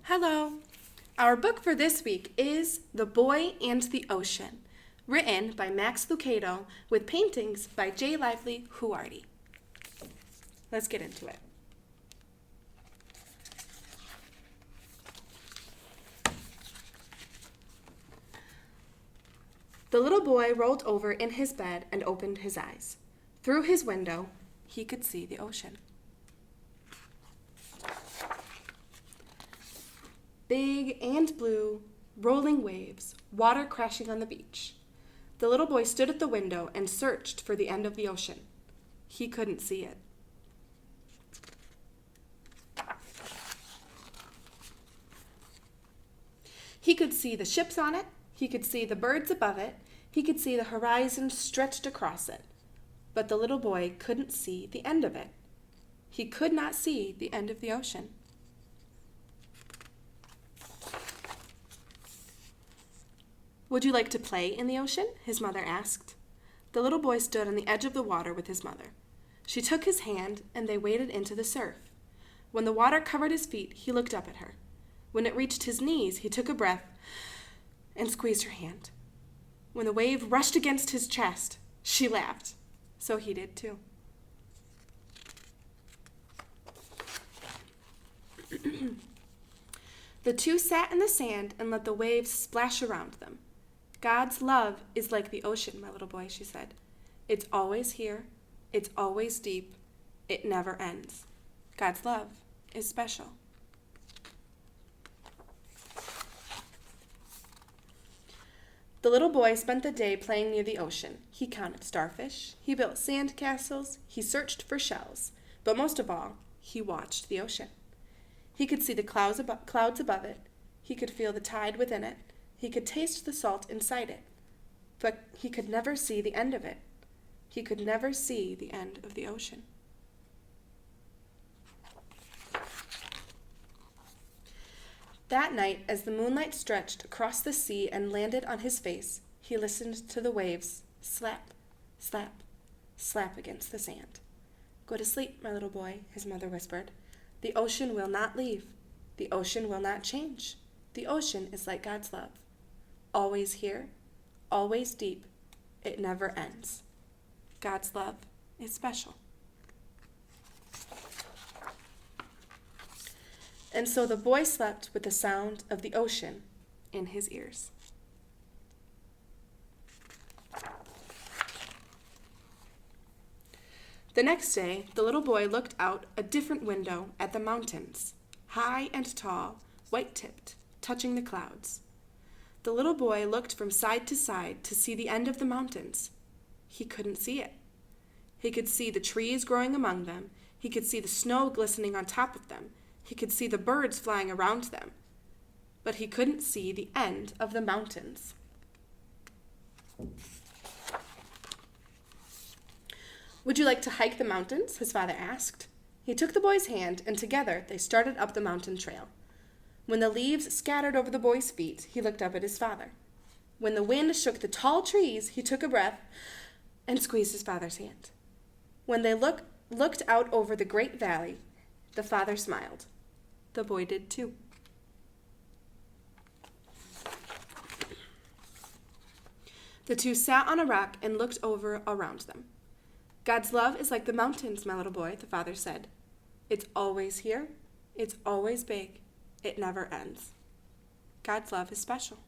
Hello. Our book for this week is The Boy and the Ocean, written by Max Lucado with paintings by J. Lively Huarty. Let's get into it. The little boy rolled over in his bed and opened his eyes. Through his window, he could see the ocean. Big and blue, rolling waves, water crashing on the beach. The little boy stood at the window and searched for the end of the ocean. He couldn't see it. He could see the ships on it. He could see the birds above it. He could see the horizon stretched across it. But the little boy couldn't see the end of it. He could not see the end of the ocean. "Would you like to play in the ocean?" his mother asked. The little boy stood on the edge of the water with his mother. She took his hand, and they waded into the surf. When the water covered his feet, he looked up at her. When it reached his knees, he took a breath and squeezed her hand. When the wave rushed against his chest, she laughed. So he did too. The two sat in the sand and let the waves splash around them. "God's love is like the ocean, my little boy," she said. "It's always here. It's always deep. It never ends. God's love is special." The little boy spent the day playing near the ocean. He counted starfish. He built sand castles. He searched for shells. But most of all, he watched the ocean. He could see the clouds above it. He could feel the tide within it. He could taste the salt inside it. But he could never see the end of it. He could never see the end of the ocean. That night, as the moonlight stretched across the sea and landed on his face, he listened to the waves slap, slap, slap against the sand. "Go to sleep, my little boy," his mother whispered. "The ocean will not leave. The ocean will not change. The ocean is like God's love. Always here, always deep. It never ends. God's love is special." And so the boy slept with the sound of the ocean in his ears. The next day, the little boy looked out a different window at the mountains, high and tall, white-tipped, touching the clouds. The little boy looked from side to side to see the end of the mountains. He couldn't see it. He could see the trees growing among them. He could see the snow glistening on top of them. He could see the birds flying around them. But he couldn't see the end of the mountains. "Would you like to hike the mountains?" his father asked. He took the boy's hand, and together they started up the mountain trail. When the leaves scattered over the boy's feet, he looked up at his father. When the wind shook the tall trees, he took a breath and squeezed his father's hand. When they looked out over the great valley, the father smiled. The boy did too. The two sat on a rock and looked over around them. "God's love is like the mountains, my little boy," the father said. "It's always here. It's always big. It never ends. God's love is special."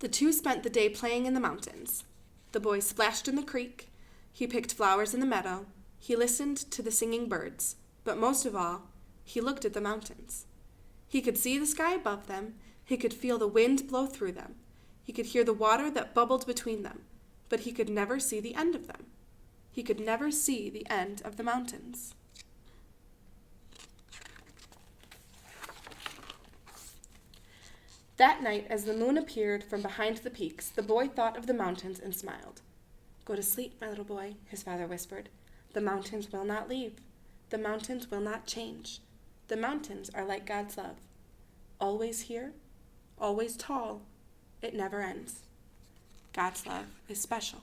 The two spent the day playing in the mountains. The boy splashed in the creek. He picked flowers in the meadow. He listened to the singing birds. But most of all, he looked at the mountains. He could see the sky above them. He could feel the wind blow through them. He could hear the water that bubbled between them. But he could never see the end of them. He could never see the end of the mountains. That night, as the moon appeared from behind the peaks, the boy thought of the mountains and smiled. "Go to sleep, my little boy," his father whispered. "The mountains will not leave. The mountains will not change. The mountains are like God's love. Always here, always tall. It never ends. God's love is special."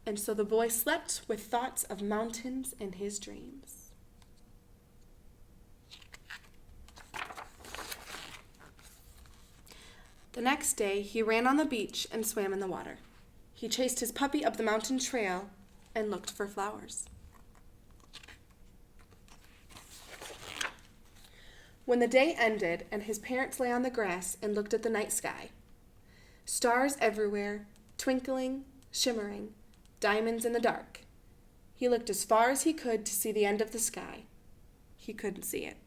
And so the boy slept with thoughts of mountains in his dreams. The next day, he ran on the beach and swam in the water. He chased his puppy up the mountain trail and looked for flowers. When the day ended and his parents lay on the grass and looked at the night sky, stars everywhere, twinkling, shimmering, diamonds in the dark, he looked as far as he could to see the end of the sky. He couldn't see it.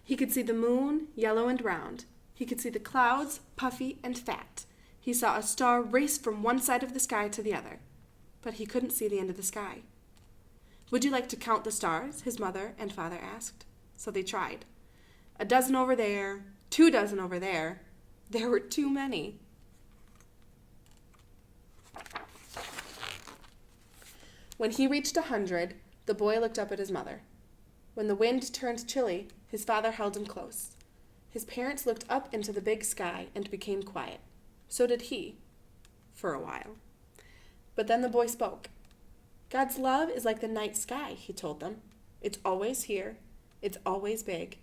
He could see the moon, yellow and round. He could see the clouds, puffy and fat. He saw a star race from one side of the sky to the other, but he couldn't see the end of the sky. Would you like to count the stars? His mother and father asked. So they tried. 12 over there, 24 over there. There were too many. When he reached 100, the boy looked up at his mother. When the wind turned chilly, his father held him close. His parents looked up into the big sky and became quiet. So did he, for a while. But then the boy spoke. God's love is like the night sky, he told them. It's always here. It's always big.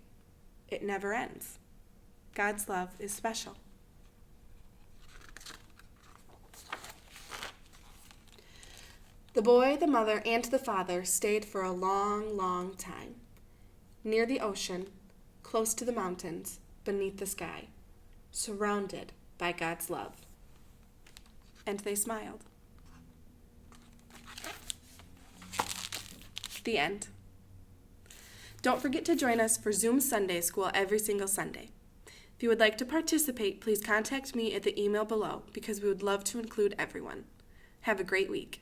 It never ends. God's love is special. The boy, the mother, and the father stayed for a long, long time. Near the ocean, close to the mountains, beneath the sky, surrounded by God's love. And they smiled. The end. Don't forget to join us for Zoom Sunday School every single Sunday. If you would like to participate, please contact me at the email below because we would love to include everyone. Have a great week.